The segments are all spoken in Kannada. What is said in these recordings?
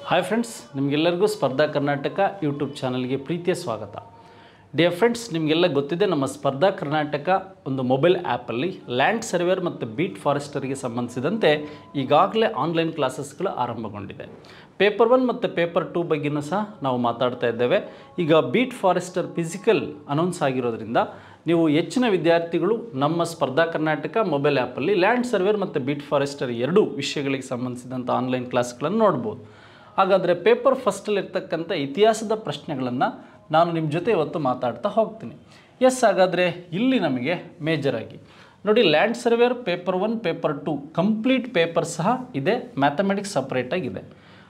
ಹಾಯ್ ಫ್ರೆಂಡ್ಸ್, ನಿಮಗೆಲ್ಲರಿಗೂ ಸ್ಪರ್ಧಾ ಕರ್ನಾಟಕ ಯೂಟ್ಯೂಬ್ ಚಾನಲ್ಗೆ ಪ್ರೀತಿಯ ಸ್ವಾಗತ. ಡಿಯರ್ ಫ್ರೆಂಡ್ಸ್, ನಿಮಗೆಲ್ಲ ಗೊತ್ತಿದೆ ನಮ್ಮ ಸ್ಪರ್ಧಾ ಕರ್ನಾಟಕ ಒಂದು ಮೊಬೈಲ್ ಆ್ಯಪಲ್ಲಿ ಲ್ಯಾಂಡ್ ಸರ್ವೇರ್ ಮತ್ತು ಬೀಟ್ ಫಾರೆಸ್ಟರ್ಗೆ ಸಂಬಂಧಿಸಿದಂತೆ ಈಗಾಗಲೇ ಆನ್ಲೈನ್ ಕ್ಲಾಸಸ್ಗಳು ಆರಂಭಗೊಂಡಿದೆ. ಪೇಪರ್ 1 ಮತ್ತು ಪೇಪರ್ 2 ಬಗ್ಗೆಯೂ ಸಹ ನಾವು ಮಾತಾಡ್ತಾ ಇದ್ದೇವೆ. ಈಗ ಬೀಟ್ ಫಾರೆಸ್ಟರ್ ಫಿಸಿಕಲ್ ಅನೌನ್ಸ್ ಆಗಿರೋದ್ರಿಂದ ನೀವು ಹೆಚ್ಚಿನ ವಿದ್ಯಾರ್ಥಿಗಳು ನಮ್ಮ ಸ್ಪರ್ಧಾ ಕರ್ನಾಟಕ ಮೊಬೈಲ್ ಆ್ಯಪಲ್ಲಿ ಲ್ಯಾಂಡ್ ಸರ್ವೇರ್ ಮತ್ತು ಬೀಟ್ ಫಾರೆಸ್ಟರ್ ಎರಡೂ ವಿಷಯಗಳಿಗೆ ಸಂಬಂಧಿಸಿದಂಥ ಆನ್ಲೈನ್ ಕ್ಲಾಸ್ಗಳನ್ನು ನೋಡ್ಬೋದು. ಹಾಗಾದರೆ ಪೇಪರ್ ಫಸ್ಟಲ್ಲಿರ್ತಕ್ಕಂಥ ಇತಿಹಾಸದ ಪ್ರಶ್ನೆಗಳನ್ನು ನಾನು ನಿಮ್ಮ ಜೊತೆ ಇವತ್ತು ಮಾತಾಡ್ತಾ ಹೋಗ್ತೀನಿ. ಹಾಗಾದರೆ ಇಲ್ಲಿ ನಮಗೆ ಮೇಜರಾಗಿ ನೋಡಿ, land surveyor paper 1 paper 2 complete paper ಸಹ ಇದೆ, ಮ್ಯಾಥಮೆಟಿಕ್ಸ್ ಸಪ್ರೇಟಾಗಿದೆ.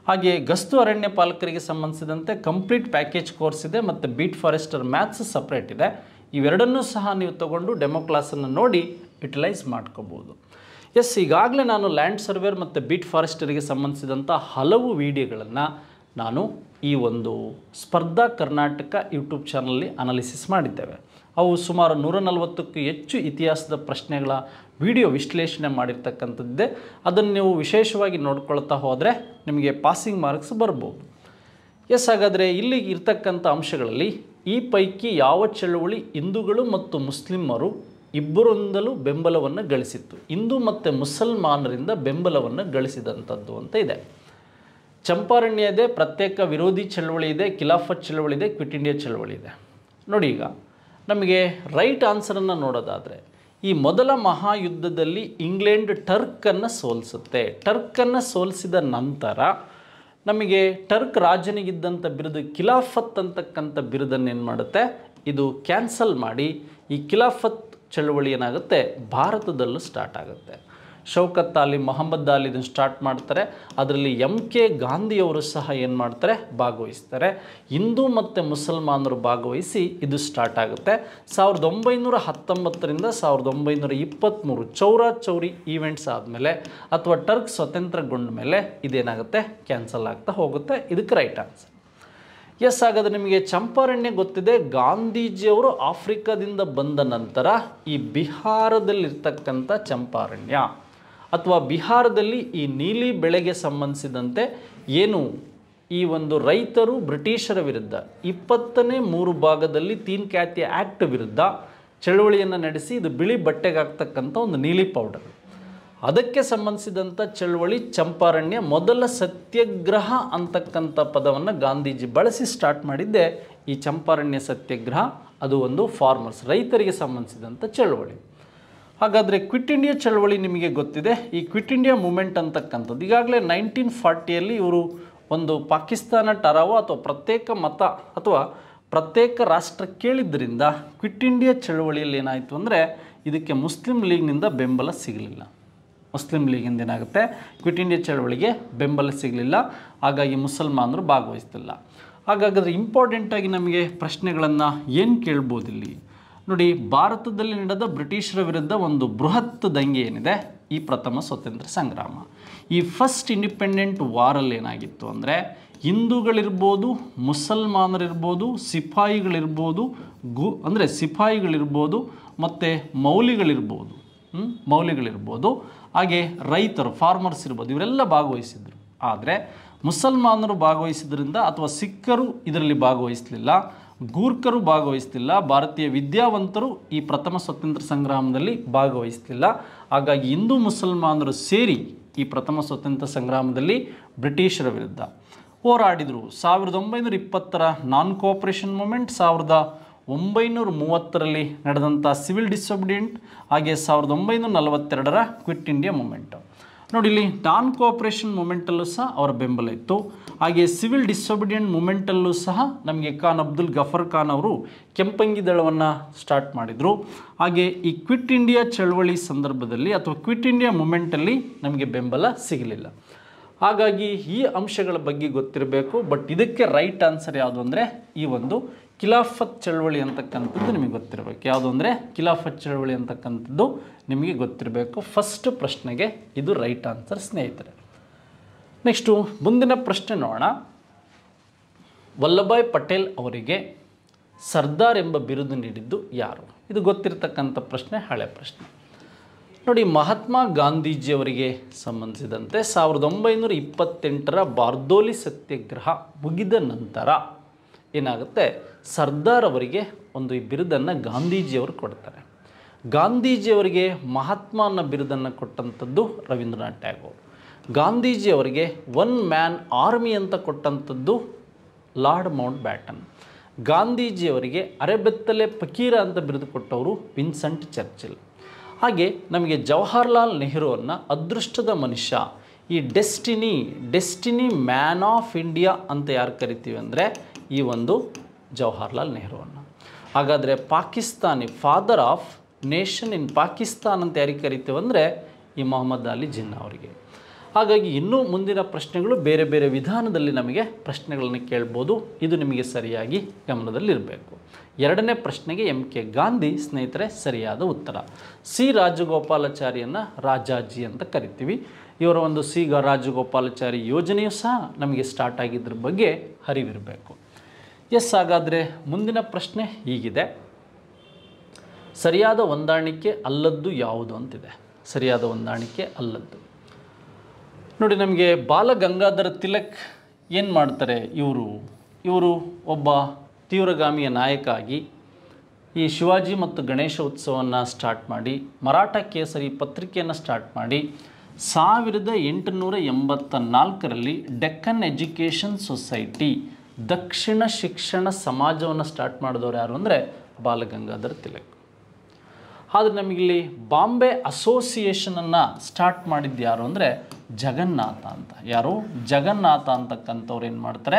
ಹಾಗೆ ಗಸ್ತು ಅರಣ್ಯ ಪಾಲಕರಿಗೆ ಸಂಬಂಧಿಸಿದಂತೆ ಕಂಪ್ಲೀಟ್ ಪ್ಯಾಕೇಜ್ ಕೋರ್ಸ್ ಇದೆ ಮತ್ತು ಬೀಟ್ ಫಾರೆಸ್ಟರ್ ಮ್ಯಾಥ್ಸ್ ಸಪ್ರೇಟ್ ಇದೆ. ಇವೆರಡನ್ನೂ ಸಹ ನೀವು ತಗೊಂಡು ಡೆಮೋ ಕ್ಲಾಸನ್ನು ನೋಡಿ ಯುಟಿಲೈಸ್ ಮಾಡ್ಕೋಬೋದು. ಈಗಾಗಲೇ ನಾನು ಲ್ಯಾಂಡ್ ಸರ್ವೇರ್ ಮತ್ತು ಬೀಟ್ ಫಾರೆಸ್ಟರಿಗೆ ಸಂಬಂಧಿಸಿದಂಥ ಹಲವು ವಿಡಿಯೋಗಳನ್ನು ನಾನು ಈ ಒಂದು ಸ್ಪರ್ಧಾ ಕರ್ನಾಟಕ ಯೂಟ್ಯೂಬ್ ಚಾನಲಲ್ಲಿ ಅನಾಲಿಸಿಸ್ ಮಾಡಿದ್ದೇವೆ. ಅವು ಸುಮಾರು 140ಕ್ಕೂ ಹೆಚ್ಚು ಇತಿಹಾಸದ ಪ್ರಶ್ನೆಗಳ ವಿಡಿಯೋ ವಿಶ್ಲೇಷಣೆ ಮಾಡಿರ್ತಕ್ಕಂಥದ್ದೇ. ಅದನ್ನು ನೀವು ವಿಶೇಷವಾಗಿ ನೋಡ್ಕೊಳ್ತಾ ಹೋದರೆ ನಿಮಗೆ ಪಾಸಿಂಗ್ ಮಾರ್ಕ್ಸ್ ಬರ್ಬೋದು. ಹಾಗಾದರೆ ಇಲ್ಲಿ ಇರ್ತಕ್ಕಂಥ ಅಂಶಗಳಲ್ಲಿ ಈ ಪೈಕಿ ಯಾವ ಚಳುವಳಿ ಹಿಂದೂಗಳು ಮತ್ತು ಮುಸ್ಲಿಮರು ಇಬ್ಬರಿಂದಲೂ ಬೆಂಬಲವನ್ನು ಗಳಿಸಿತ್ತು, ಹಿಂದೂ ಮತ್ತು ಮುಸಲ್ಮಾನರಿಂದ ಬೆಂಬಲವನ್ನು ಗಳಿಸಿದಂಥದ್ದು ಅಂತ ಇದೆ. ಚಂಪಾರಣ್ಯ ಇದೆ, ಪ್ರತ್ಯೇಕ ವಿರೋಧಿ ಚಳವಳಿ ಇದೆ, ಖಿಲಾಫತ್ ಚಳವಳಿ ಇದೆ, ಕ್ವಿಟ್ ಇಂಡಿಯಾ ಚಳವಳಿ ಇದೆ. ನೋಡಿ, ಈಗ ನಮಗೆ ರೈಟ್ ಆನ್ಸರನ್ನು ನೋಡೋದಾದರೆ ಈ ಮೊದಲ ಮಹಾಯುದ್ಧದಲ್ಲಿ ಇಂಗ್ಲೆಂಡ್ ಟರ್ಕನ್ನು ಸೋಲಿಸುತ್ತೆ. ಟರ್ಕನ್ನು ಸೋಲಿಸಿದ ನಂತರ ನಮಗೆ ಟರ್ಕ್ ರಾಜನಿಗಿದ್ದಂಥ ಬಿರುದು ಖಿಲಾಫತ್ ಅಂತಕ್ಕಂಥ ಬಿರುದನ್ನು ಏನು ಮಾಡುತ್ತೆ, ಇದು ಕ್ಯಾನ್ಸಲ್ ಮಾಡಿ ಈ ಖಿಲಾಫತ್ ಚಳವಳಿ ಏನಾಗುತ್ತೆ, ಭಾರತದಲ್ಲೂ ಸ್ಟಾರ್ಟ್ ಆಗುತ್ತೆ. ಶೌಕತ್ ಅಲಿ, ಮೊಹಮ್ಮದ್ ಅಲಿ ಇದನ್ನು ಸ್ಟಾರ್ಟ್ ಮಾಡ್ತಾರೆ. ಅದರಲ್ಲಿ MK ಗಾಂಧಿಯವರು ಸಹ ಏನು ಮಾಡ್ತಾರೆ, ಭಾಗವಹಿಸ್ತಾರೆ. ಹಿಂದೂ ಮತ್ತು ಮುಸಲ್ಮಾನರು ಭಾಗವಹಿಸಿ ಇದು ಸ್ಟಾರ್ಟ್ ಆಗುತ್ತೆ. 1919ರಿಂದ 1923 ಚೌರಿ ಈವೆಂಟ್ಸ್ ಆದಮೇಲೆ ಅಥವಾ ಟರ್ಕ್ ಸ್ವತಂತ್ರಗೊಂಡ ಮೇಲೆ ಇದೇನಾಗುತ್ತೆ, ಕ್ಯಾನ್ಸಲ್ ಆಗ್ತಾ ಹೋಗುತ್ತೆ. ಇದಕ್ಕೆ ರೈಟ್ ಆನ್ಸರ್. ಹಾಗಾದರೆ ನಿಮಗೆ ಚಂಪಾರಣ್ಯ ಗೊತ್ತಿದೆ. ಗಾಂಧೀಜಿಯವರು ಆಫ್ರಿಕಾದಿಂದ ಬಂದ ನಂತರ ಈ ಬಿಹಾರದಲ್ಲಿರ್ತಕ್ಕಂಥ ಚಂಪಾರಣ್ಯ ಅಥವಾ ಬಿಹಾರದಲ್ಲಿ ಈ ನೀಲಿ ಬೆಳೆಗೆ ಸಂಬಂಧಿಸಿದಂತೆ ಏನು ಈ ಒಂದು ರೈತರು ಬ್ರಿಟಿಷರ ವಿರುದ್ಧ 20ನೇ 3 ಭಾಗದಲ್ಲಿ ತೀನ್ ಖ್ಯಾತಿಯ ಆ್ಯಕ್ಟ್ ವಿರುದ್ಧ ಚಳುವಳಿಯನ್ನು ನಡೆಸಿ ಇದು ಬಿಳಿ ಬಟ್ಟೆಗಾಗ್ತಕ್ಕಂಥ ಒಂದು ನೀಲಿ ಪೌಡರ್, ಅದಕ್ಕೆ ಸಂಬಂಧಿಸಿದಂಥ ಚಳುವಳಿ ಚಂಪಾರಣ್ಯ. ಮೊದಲ ಸತ್ಯಾಗ್ರಹ ಅಂತಕ್ಕಂಥ ಪದವನ್ನು ಗಾಂಧೀಜಿ ಬಳಸಿ ಸ್ಟಾರ್ಟ್ ಮಾಡಿದ್ದೆ ಈ ಚಂಪಾರಣ್ಯ ಸತ್ಯಾಗ್ರಹ. ಅದು ಒಂದು ಫಾರ್ಮರ್ಸ್, ರೈತರಿಗೆ ಸಂಬಂಧಿಸಿದಂಥ ಚಳುವಳಿ. ಹಾಗಾದರೆ ಕ್ವಿಟ್ ಇಂಡಿಯಾ ಚಳವಳಿ ನಿಮಗೆ ಗೊತ್ತಿದೆ. ಈ ಕ್ವಿಟ್ ಇಂಡಿಯಾ ಮೂಮೆಂಟ್ ಅಂತಕ್ಕಂಥದ್ದು ಈಗಾಗಲೇ 1940ಯಲ್ಲಿ ಇವರು ಒಂದು ಪಾಕಿಸ್ತಾನ ಟರಾವೋ ಅಥವಾ ಪ್ರತ್ಯೇಕ ಮತ ಅಥವಾ ಪ್ರತ್ಯೇಕ ರಾಷ್ಟ್ರ ಕೇಳಿದ್ದರಿಂದ ಕ್ವಿಟ್ ಇಂಡಿಯಾ ಚಳವಳಿಯಲ್ಲಿ ಏನಾಯಿತು ಅಂದರೆ ಇದಕ್ಕೆ ಮುಸ್ಲಿಂ ಲೀಗ್ನಿಂದ ಬೆಂಬಲ ಸಿಗಲಿಲ್ಲ. ಮುಸ್ಲಿಂ ಲೀಗಿಂದ ಏನಾಗುತ್ತೆ, ಕ್ವಿಟ್ ಇಂಡಿಯಾ ಚಳವಳಿಗೆ ಬೆಂಬಲ ಸಿಗಲಿಲ್ಲ. ಹಾಗಾಗಿ ಮುಸಲ್ಮಾನರು ಭಾಗವಹಿಸ್ತಿಲ್ಲ. ಹಾಗಾದರೆ ಇಂಪಾರ್ಟೆಂಟಾಗಿ ನಮಗೆ ಪ್ರಶ್ನೆಗಳನ್ನು ಏನು ಕೇಳ್ಬೋದು ಇಲ್ಲಿ ನೋಡಿ. ಭಾರತದಲ್ಲಿ ನಡೆದ ಬ್ರಿಟಿಷರ ವಿರುದ್ಧ ಒಂದು ಬೃಹತ್ ದಂಗೆ ಏನಿದೆ, ಈ ಪ್ರಥಮ ಸ್ವಾತಂತ್ರ್ಯ ಸಂಗ್ರಾಮ. ಈ ಫಸ್ಟ್ ಇಂಡಿಪೆಂಡೆಂಟ್ ವಾರಲ್ಲಿ ಏನಾಗಿತ್ತು ಅಂದರೆ ಹಿಂದೂಗಳಿರ್ಬೋದು, ಮುಸಲ್ಮಾನರಿರ್ಬೋದು, ಸಿಪಾಯಿಗಳಿರ್ಬೋದು, ಸಿಪಾಯಿಗಳಿರ್ಬೋದು ಮತ್ತು ಮೌಲಿಗಳಿರ್ಬೋದು, ಹಾಗೆ ರೈತರು ಫಾರ್ಮರ್ಸ್ ಇರ್ಬೋದು, ಇವರೆಲ್ಲ ಭಾಗವಹಿಸಿದ್ರು. ಆದರೆ ಮುಸಲ್ಮಾನರು ಭಾಗವಹಿಸಿದ್ರಿಂದ ಅಥವಾ ಸಿಖ್ಖರು ಇದರಲ್ಲಿ ಭಾಗವಹಿಸಲಿಲ್ಲ, ಗೂರ್ಖರು ಭಾಗವಹಿಸಲಿಲ್ಲ, ಭಾರತೀಯ ವಿದ್ಯಾವಂತರು ಈ ಪ್ರಥಮ ಸ್ವಾತಂತ್ರ್ಯ ಸಂಗ್ರಾಮದಲ್ಲಿ ಭಾಗವಹಿಸಲಿಲ್ಲ. ಹಾಗಾಗಿ ಹಿಂದೂ ಮುಸಲ್ಮಾನರು ಸೇರಿ ಈ ಪ್ರಥಮ ಸ್ವಾತಂತ್ರ್ಯ ಸಂಗ್ರಾಮದಲ್ಲಿ ಬ್ರಿಟಿಷರ ವಿರುದ್ಧ ಹೋರಾಡಿದರು. 1920ರ ನಾನ್ ಕೋಆಪರೇಷನ್ ಮೂಮೆಂಟ್, 1930ರಲ್ಲಿ ನಡೆದಂಥ ಸಿವಿಲ್ ಡಿಸೊಬಿಡಿಯೆಂಟ್, ಹಾಗೆ 1942ರ ಕ್ವಿಟ್ ಇಂಡಿಯಾ ಮೂಮೆಂಟು. ನೋಡಿ, ಇಲ್ಲಿ ನಾನ್ ಕೋಆಪರೇಷನ್ ಮೂಮೆಂಟಲ್ಲೂ ಸಹ ಅವರ ಬೆಂಬಲ ಇತ್ತು. ಹಾಗೆ ಸಿವಿಲ್ ಡಿಸೊಬಿಡಿಯೆಂಟ್ ಮೂಮೆಂಟಲ್ಲೂ ಸಹ ನಮಗೆ ಖಾನ್ ಅಬ್ದುಲ್ ಗಫರ್ ಖಾನ್ ಅವರು ಕೆಂಪಂಗಿ ದಳವನ್ನು ಸ್ಟಾರ್ಟ್ ಮಾಡಿದರು. ಹಾಗೆ ಈ ಕ್ವಿಟ್ ಇಂಡಿಯಾ ಚಳವಳಿ ಸಂದರ್ಭದಲ್ಲಿ ಅಥವಾ ಕ್ವಿಟ್ ಇಂಡಿಯಾ ಮೂಮೆಂಟಲ್ಲಿ ನಮಗೆ ಬೆಂಬಲ ಸಿಗಲಿಲ್ಲ. ಹಾಗಾಗಿ ಈ ಅಂಶಗಳ ಬಗ್ಗೆ ಗೊತ್ತಿರಬೇಕು. ಬಟ್ ಇದಕ್ಕೆ ರೈಟ್ ಆನ್ಸರ್ ಯಾವುದು ಅಂದರೆ ಈ ಒಂದು ಖಿಲಾಫತ್ ಚಳವಳಿ ಅಂತಕ್ಕಂಥದ್ದು ನಿಮಗೆ ಗೊತ್ತಿರಬೇಕು. ಯಾವುದು ಅಂದರೆ ಖಿಲಾಫತ್ ಚಳವಳಿ ಅಂತಕ್ಕಂಥದ್ದು ನಿಮಗೆ ಗೊತ್ತಿರಬೇಕು. ಫಸ್ಟ್ ಪ್ರಶ್ನೆಗೆ ಇದು ರೈಟ್ ಆನ್ಸರ್ ಸ್ನೇಹಿತರೆ. ನೆಕ್ಸ್ಟು ಮುಂದಿನ ಪ್ರಶ್ನೆ ನೋಡೋಣ. ವಲ್ಲಭಾಯ್ ಪಟೇಲ್ ಅವರಿಗೆ ಸರ್ದಾರ್ ಎಂಬ ಬಿರುದು ನೀಡಿದ್ದು ಯಾರು? ಇದು ಗೊತ್ತಿರತಕ್ಕಂಥ ಪ್ರಶ್ನೆ, ಹಳೆ ಪ್ರಶ್ನೆ. ನೋಡಿ, ಮಹಾತ್ಮ ಗಾಂಧೀಜಿಯವರಿಗೆ ಸಂಬಂಧಿಸಿದಂತೆ 1928ರ ಬಾರ್ದೋಲಿ ಸತ್ಯಾಗ್ರಹ ಮುಗಿದ ನಂತರ ಏನಾಗುತ್ತೆ, ಸರ್ದಾರ್ ಅವರಿಗೆ ಒಂದು ಈ ಬಿರುದನ್ನು ಗಾಂಧೀಜಿಯವರು ಕೊಡ್ತಾರೆ. ಗಾಂಧೀಜಿಯವರಿಗೆ ಮಹಾತ್ಮ ಅನ್ನೋ ಬಿರುದನ್ನು ಕೊಟ್ಟಂಥದ್ದು ರವೀಂದ್ರನಾಥ್ ಟ್ಯಾಗೋರ್. ಗಾಂಧೀಜಿಯವರಿಗೆ ಒನ್ ಮ್ಯಾನ್ ಆರ್ಮಿ ಅಂತ ಕೊಟ್ಟಂಥದ್ದು ಲಾರ್ಡ್ ಮೌಂಟ್ ಬ್ಯಾಟನ್. ಗಾಂಧೀಜಿಯವರಿಗೆ ಅರೆಬೆತ್ತಲೆ ಫಕೀರ ಅಂತ ಬಿರುದು ಕೊಟ್ಟವರು ವಿನ್ಸೆಂಟ್ ಚರ್ಚಿಲ್. ಹಾಗೆ ನಮಗೆ ಜವಾಹರ್ಲಾಲ್ ನೆಹರುವನ್ನು ಅದೃಷ್ಟದ ಮನುಷ್ಯ, ಈ ಡೆಸ್ಟಿನಿ ಮ್ಯಾನ್ ಆಫ್ ಇಂಡಿಯಾ ಅಂತ ಯಾರು ಕರಿತೀವಿ ಅಂದರೆ ಈ ಒಂದು ಜವಾಹರ್ಲಾಲ್ ನೆಹರುವನ್ನು. ಹಾಗಾದರೆ ಪಾಕಿಸ್ತಾನಿ ಫಾದರ್ ಆಫ್ ನೇಷನ್ ಇನ್ ಪಾಕಿಸ್ತಾನ್ ಅಂತ ಯಾರಿಗೆ ಕರಿತೀವಿ ಅಂದರೆ ಈ ಮೊಹಮ್ಮದ್ ಅಲಿ ಜಿನ್ನಾ ಅವರಿಗೆ. ಹಾಗಾಗಿ ಇನ್ನೂ ಮುಂದಿನ ಪ್ರಶ್ನೆಗಳು ಬೇರೆ ಬೇರೆ ವಿಧಾನದಲ್ಲಿ ನಮಗೆ ಪ್ರಶ್ನೆಗಳನ್ನು ಕೇಳ್ಬೋದು. ಇದು ನಿಮಗೆ ಸರಿಯಾಗಿ ಗಮನದಲ್ಲಿರಬೇಕು. ಎರಡನೇ ಪ್ರಶ್ನೆಗೆ MK ಗಾಂಧಿ ಸ್ನೇಹಿತರೆ ಸರಿಯಾದ ಉತ್ತರ. ಸಿ ರಾಜಗೋಪಾಲಾಚಾರಿಯನ್ನು ರಾಜಾಜಿ ಅಂತ ಕರಿತೀವಿ. ಇವರ ಒಂದು ಸಿ ರಾಜಗೋಪಾಲಾಚಾರಿ ಯೋಜನೆಯೂ ಸಹ ನಮಗೆ ಸ್ಟಾರ್ಟ್ ಆಗಿದ್ರ ಬಗ್ಗೆ ಅರಿವಿರಬೇಕು. ಎಸ್, ಹಾಗಾದರೆ ಮುಂದಿನ ಪ್ರಶ್ನೆ ಹೀಗಿದೆ, ಸರಿಯಾದ ಹೊಂದಾಣಿಕೆ ಅಲ್ಲದ್ದು ಯಾವುದು ಅಂತಿದೆ. ಸರಿಯಾದ ಹೊಂದಾಣಿಕೆ ಅಲ್ಲದ್ದು ನೋಡಿ, ನಮಗೆ ಬಾಲ ಗಂಗಾಧರ ತಿಲಕ್ ಏನು ಮಾಡ್ತಾರೆ, ಇವರು ಒಬ್ಬ ತೀವ್ರಗಾಮಿಯ ನಾಯಕ ಆಗಿ ಈ ಶಿವಾಜಿ ಮತ್ತು ಗಣೇಶ ಉತ್ಸವವನ್ನು ಸ್ಟಾರ್ಟ್ ಮಾಡಿ ಮರಾಠ ಕೇಸರಿ ಪತ್ರಿಕೆಯನ್ನು ಸ್ಟಾರ್ಟ್ ಮಾಡಿ 1884ರಲ್ಲಿ ಡೆಕ್ಕನ್ ಎಜುಕೇಷನ್ ಸೊಸೈಟಿ ದಕ್ಷಿಣ ಶಿಕ್ಷಣ ಸಮಾಜವನ್ನು ಸ್ಟಾರ್ಟ್ ಮಾಡಿದವರು ಯಾರು ಅಂದರೆ ಬಾಲ ಗಂಗಾಧರ ತಿಲಕ್. ಆದರೆ ನಮಗಿಲ್ಲಿ ಬಾಂಬೆ ಅಸೋಸಿಯೇಷನನ್ನು ಸ್ಟಾರ್ಟ್ ಮಾಡಿದ್ದು ಯಾರು ಅಂದರೆ ಜಗನ್ನಾಥ ಅಂತ. ಯಾರು? ಜಗನ್ನಾಥ ಅಂತಕ್ಕಂಥವ್ರು ಏನು ಮಾಡ್ತಾರೆ,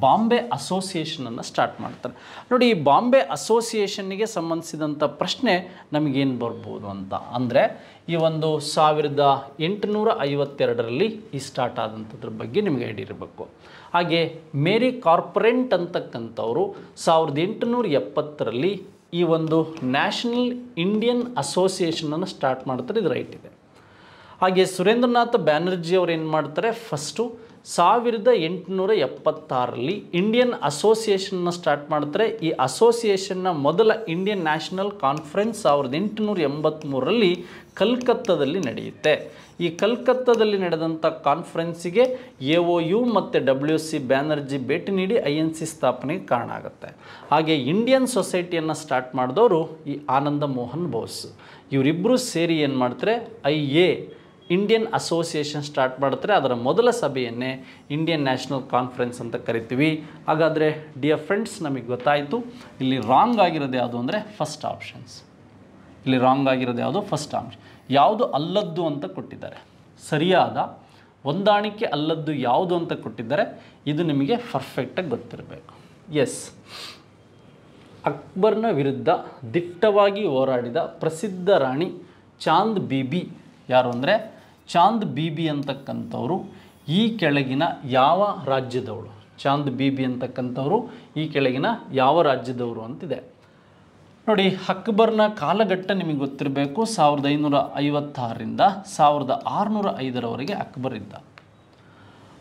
ಬಾಂಬೆ ಅಸೋಸಿಯೇಷನನ್ನು ಸ್ಟಾರ್ಟ್ ಮಾಡ್ತಾರೆ. ನೋಡಿ, ಈ ಬಾಂಬೆ ಅಸೋಸಿಯೇಷನ್ನಿಗೆ ಸಂಬಂಧಿಸಿದಂಥ ಪ್ರಶ್ನೆ ನಮಗೇನು ಬರ್ಬೋದು ಅಂತ ಅಂದರೆ ಈ ಒಂದು 1852ರಲ್ಲಿ ಈ ಸ್ಟಾರ್ಟ್ ಆದಂಥದ್ರ ಬಗ್ಗೆ ನಿಮಗೆ ಐಡಿಯಾ ಇರಬೇಕು. ಹಾಗೆ ಮೇರಿ ಕಾರ್ಪೊರೆಂಟ್ ಅಂತಕ್ಕಂಥವರು 1870ರಲ್ಲಿ ಈ ಒಂದು ನ್ಯಾಷನಲ್ ಇಂಡಿಯನ್ ಅಸೋಸಿಯೇಷನನ್ನು ಸ್ಟಾರ್ಟ್ ಮಾಡ್ತಾರೆ. ಇದು ರೈಟ್ ಇದೆ. ಹಾಗೆ ಸುರೇಂದ್ರನಾಥ್ ಬ್ಯಾನರ್ಜಿ ಅವರು ಏನು ಮಾಡ್ತಾರೆ, ಫಸ್ಟು 1876ರಲ್ಲಿ ಇಂಡಿಯನ್ ಅಸೋಸಿಯೇಷನ್ನ ಸ್ಟಾರ್ಟ್ ಮಾಡ್ತಾರೆ. ಈ ಅಸೋಸಿಯೇಷನ್ನ ಮೊದಲ ಇಂಡಿಯನ್ ನ್ಯಾಷನಲ್ ಕಾನ್ಫರೆನ್ಸ್ 1883ರಲ್ಲಿ ಕಲ್ಕತ್ತಾದಲ್ಲಿ ನಡೆಯುತ್ತೆ. ಈ ಕಲ್ಕತ್ತಾದಲ್ಲಿ ನಡೆದಂಥ ಕಾನ್ಫರೆನ್ಸಿಗೆ AOU ಮತ್ತು WC ಬ್ಯಾನರ್ಜಿ ಭೇಟಿ ನೀಡಿ INC ಸ್ಥಾಪನೆಗೆ ಕಾರಣ ಆಗುತ್ತೆ. ಹಾಗೆ ಇಂಡಿಯನ್ ಸೊಸೈಟಿಯನ್ನು ಸ್ಟಾರ್ಟ್ ಮಾಡಿದವರು ಈ ಆನಂದ ಮೋಹನ್ ಬೋಸ್. ಇವರಿಬ್ಬರು ಸೇರಿ ಏನು ಮಾಡ್ತಾರೆ, IA ಇಂಡಿಯನ್ ಅಸೋಸಿಯೇಷನ್ ಸ್ಟಾರ್ಟ್ ಮಾಡ್ತಾರೆ. ಅದರ ಮೊದಲ ಸಭೆಯನ್ನೇ ಇಂಡಿಯನ್ ನ್ಯಾಷನಲ್ ಕಾನ್ಫರೆನ್ಸ್ ಅಂತ ಕರಿತೀವಿ. ಹಾಗಾದರೆ ಡಿಯರ್ ಫ್ರೆಂಡ್ಸ್, ನಮಗೆ ಗೊತ್ತಾಯಿತು ಇಲ್ಲಿ ರಾಂಗ್ ಆಗಿರೋದು ಯಾವುದು ಅಂದರೆ ಫಸ್ಟ್ ಆಪ್ಷನ್ಸ್. ಇಲ್ಲಿ ರಾಂಗ್ ಆಗಿರೋದು ಯಾವುದು, ಫಸ್ಟ್ ಆಪ್ಷನ್. ಯಾವುದು ಅಲ್ಲದ್ದು ಅಂತ ಕೊಟ್ಟಿದ್ದಾರೆ, ಸರಿಯಾದ ಹೊಂದಾಣಿಕೆ ಅಲ್ಲದ್ದು ಯಾವುದು ಅಂತ ಕೊಟ್ಟಿದ್ದಾರೆ. ಇದು ನಿಮಗೆ ಪರ್ಫೆಕ್ಟಾಗಿ ಗೊತ್ತಿರಬೇಕು. ಎಸ್, ಅಕ್ಬರ್ನ ವಿರುದ್ಧ ದಿಟ್ಟವಾಗಿ ಹೋರಾಡಿದ ಪ್ರಸಿದ್ಧ ರಾಣಿ ಚಾಂದ್ ಬೀಬಿ ಯಾರು ಅಂದರೆ ಚಾಂದ್ ಬೀಬಿ ಅಂತಕ್ಕಂಥವ್ರು ಈ ಕೆಳಗಿನ ಯಾವ ರಾಜ್ಯದವಳು? ಚಾಂದ್ ಬೀಬಿ ಅಂತಕ್ಕಂಥವ್ರು ಈ ಕೆಳಗಿನ ಯಾವ ರಾಜ್ಯದವರು ಅಂತಿದೆ ನೋಡಿ. ಅಕ್ಬರ್ನ ಕಾಲಘಟ್ಟ ನಿಮಗೆ ಗೊತ್ತಿರಬೇಕು. 1556ರಿಂದ 1605ರವರೆಗೆ ಅಕ್ಬರ್ ಇದ್ದ.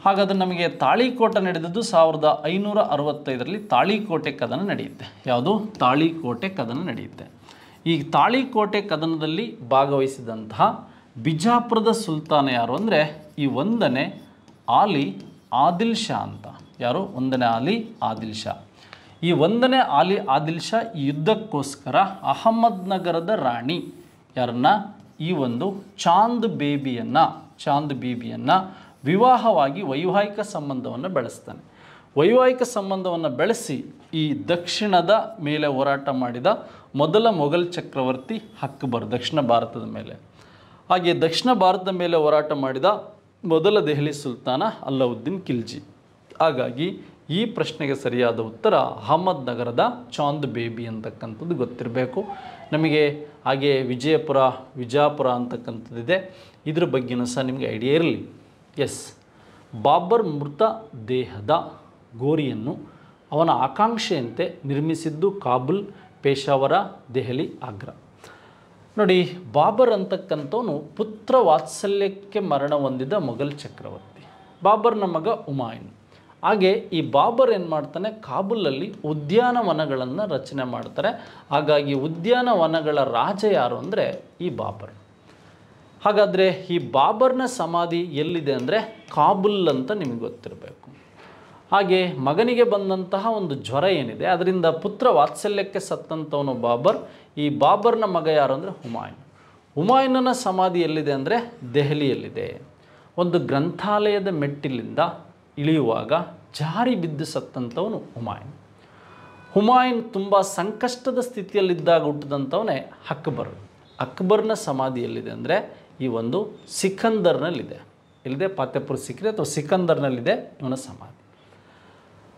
ಹಾಗಾದರೆ ನಮಗೆ ತಾಳಿಕೋಟೆ ನಡೆದದ್ದು 1565ರಲ್ಲಿ ತಾಳಿಕೋಟೆ ಕದನ ನಡೆಯುತ್ತೆ. ಯಾವುದು? ತಾಳಿಕೋಟೆ ಕದನ ನಡೆಯುತ್ತೆ. ಈ ತಾಳಿಕೋಟೆ ಕದನದಲ್ಲಿ ಭಾಗವಹಿಸಿದಂತಹ ಬಿಜಾಪುರದ ಸುಲ್ತಾನ ಯಾರು ಅಂದರೆ ಈ 1ನೇ ಆಲಿ ಆದಿಲ್ ಶಾ ಅಂತ. ಯಾರು? 1ನೇ ಆಲಿ ಆದಿಲ್ ಶಾ. ಈ 1ನೇ ಆಲಿ ಆದಿಲ್ ಶಾ ಈ ಯುದ್ಧಕ್ಕೋಸ್ಕರ ಅಹಮದ್ ನಗರದ ರಾಣಿ ಯಾರನ್ನ, ಈ ಒಂದು ಚಾಂದ್ ಬೀಬಿಯನ್ನು ವಿವಾಹವಾಗಿ ವೈವಾಹಿಕ ಸಂಬಂಧವನ್ನು ಬೆಳೆಸ್ತಾನೆ. ವೈವಾಹಿಕ ಸಂಬಂಧವನ್ನು ಬೆಳೆಸಿ ಈ ದಕ್ಷಿಣದ ಮೇಲೆ ಹೋರಾಟ ಮಾಡಿದ ಮೊದಲ ಮೊಘಲ್ ಚಕ್ರವರ್ತಿ ಅಕ್ಬರ್, ದಕ್ಷಿಣ ಭಾರತದ ಮೇಲೆ. ಹಾಗೆ ದಕ್ಷಿಣ ಭಾರತದ ಮೇಲೆ ಹೋರಾಟ ಮಾಡಿದ ಮೊದಲ ದೆಹಲಿ ಸುಲ್ತಾನ ಅಲ್ಲಾವುದ್ದೀನ್ ಖಿಲ್ಜಿ. ಹಾಗಾಗಿ ಈ ಪ್ರಶ್ನೆಗೆ ಸರಿಯಾದ ಉತ್ತರ ಅಹಮದ್ ನಗರದ ಚಾಂದ್ ಬೇಬಿ ಅಂತಕ್ಕಂಥದ್ದು ಗೊತ್ತಿರಬೇಕು ನಮಗೆ. ಹಾಗೆ ವಿಜಾಪುರ ಅಂತಕ್ಕಂಥದ್ದಿದೆ, ಇದ್ರ ಬಗ್ಗೆನೂ ಸಹ ನಿಮಗೆ ಐಡಿಯಾ ಇರಲಿ. ಎಸ್, ಬಾಬರ್ ಮೃತ ದೇಹದ ಗೋರಿಯನ್ನು ಅವನ ಆಕಾಂಕ್ಷೆಯಂತೆ ನಿರ್ಮಿಸಿದ್ದು ಕಾಬುಲ್, ಪೇಶಾವರ, ದೆಹಲಿ, ಆಗ್ರಾ. ನೋಡಿ, ಬಾಬರ್ ಅಂತಕ್ಕಂಥವನು ಪುತ್ರ ವಾತ್ಸಲ್ಯಕ್ಕೆ ಮರಣ ಹೊಂದಿದ ಮೊಘಲ್ ಚಕ್ರವರ್ತಿ. ಬಾಬರ್ನ ಮಗ ಹುಮಾಯೂನ್. ಹಾಗೆ ಈ ಬಾಬರ್ ಏನು ಮಾಡ್ತಾನೆ, ಕಾಬೂಲಲ್ಲಿ ಉದ್ಯಾನವನಗಳನ್ನು ರಚನೆ ಮಾಡ್ತಾರೆ. ಹಾಗಾಗಿ ಉದ್ಯಾನವನಗಳ ರಾಜ ಯಾರು ಅಂದರೆ ಈ ಬಾಬರ್. ಹಾಗಾದರೆ ಈ ಬಾಬರ್ನ ಸಮಾಧಿ ಎಲ್ಲಿದೆ ಅಂದರೆ ಕಾಬುಲ್ ಅಂತ ನಿಮಗೆ ಗೊತ್ತಿರಬೇಕು. ಹಾಗೆ ಮಗನಿಗೆ ಬಂದಂತಹ ಒಂದು ಜ್ವರ ಏನಿದೆ ಅದರಿಂದ ಪುತ್ರ ವಾತ್ಸಲ್ಯಕ್ಕೆ ಸತ್ತಂಥವನು ಬಾಬರ್. ಈ ಬಾಬರ್ನ ಮಗ ಯಾರು ಅಂದರೆ ಹುಮಾಯೂನ್. ಹುಮಾಯೂನನ ಸಮಾಧಿ ಎಲ್ಲಿದೆ ಅಂದರೆ ದೆಹಲಿಯಲ್ಲಿದೆ. ಒಂದು ಗ್ರಂಥಾಲಯದ ಮೆಟ್ಟಿಲಿಂದ ಇಳಿಯುವಾಗ ಜಾರಿ ಬಿದ್ದು ಸತ್ತಂಥವನು ಹುಮಾಯೂನ್. ಹುಮಾಯೂನ್ ತುಂಬ ಸಂಕಷ್ಟದ ಸ್ಥಿತಿಯಲ್ಲಿದ್ದಾಗ ಹುಟ್ಟಿದಂಥವನೇ ಅಕ್ಬರ್. ಅಕ್ಬರ್ನ ಸಮಾಧಿ ಎಲ್ಲಿದೆ ಅಂದರೆ ಈ ಒಂದು ಸಿಕಂದರ್ನಲ್ಲಿದೆ. ಎಲ್ಲಿದೆ? ಫತೇಪುರ್ ಸಿಕ್ರಿ ಅಥವಾ ಸಿಕಂದರ್ನಲ್ಲಿದೆ ಇವನ ಸಮಾಧಿ.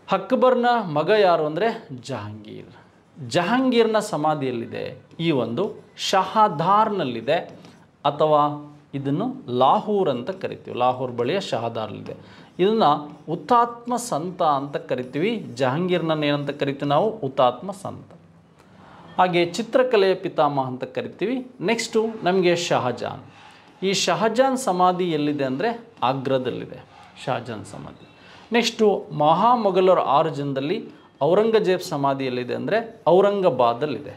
ಅಕ್ಬರ್ನ ಮಗ ಯಾರು ಅಂದರೆ ಜಹಾಂಗೀರ್. ಜಹಾಂಗೀರ್ನ ಸಮಾಧಿ ಎಲ್ಲಿದೆ? ಈ ಒಂದು ಶಹದಾರ್ನಲ್ಲಿದೆ, ಅಥವಾ ಇದನ್ನು ಲಾಹೋರ್ ಅಂತ ಕರಿತೀವಿ. ಲಾಹೋರ್ ಬಳಿಯ ಶಹದಾರ್ನಲ್ಲಿದೆ. ಇದನ್ನು ಹುತಾತ್ಮ ಸಂತ ಅಂತ ಕರಿತೀವಿ. ಜಹಾಂಗೀರ್ನನ್ನು ಏನಂತ ಕರಿತೀವಿ ನಾವು? ಹುತಾತ್ಮ ಸಂತ. ಹಾಗೆ ಚಿತ್ರಕಲೆಯ ಪಿತಾಮಹ ಅಂತ ಕರಿತೀವಿ. ನೆಕ್ಸ್ಟು ನಮಗೆ ಶಹಜಾನ್. ಈ ಶಹಜಾನ್ ಸಮಾಧಿ ಎಲ್ಲಿದೆ ಅಂದರೆ ಆಗ್ರಾದಲ್ಲಿದೆ ಶಹಜಾನ್ ಸಮಾಧಿ. ನೆಕ್ಸ್ಟು ಮಹಾಮೊಘಲರ 6 ಜನದಲ್ಲಿ ಔರಂಗಜೇಬ್ ಸಮಾಧಿ ಎಲ್ಲಿದೆ ಅಂದರೆ ಔರಂಗಾಬಾದಲ್ಲಿದೆ.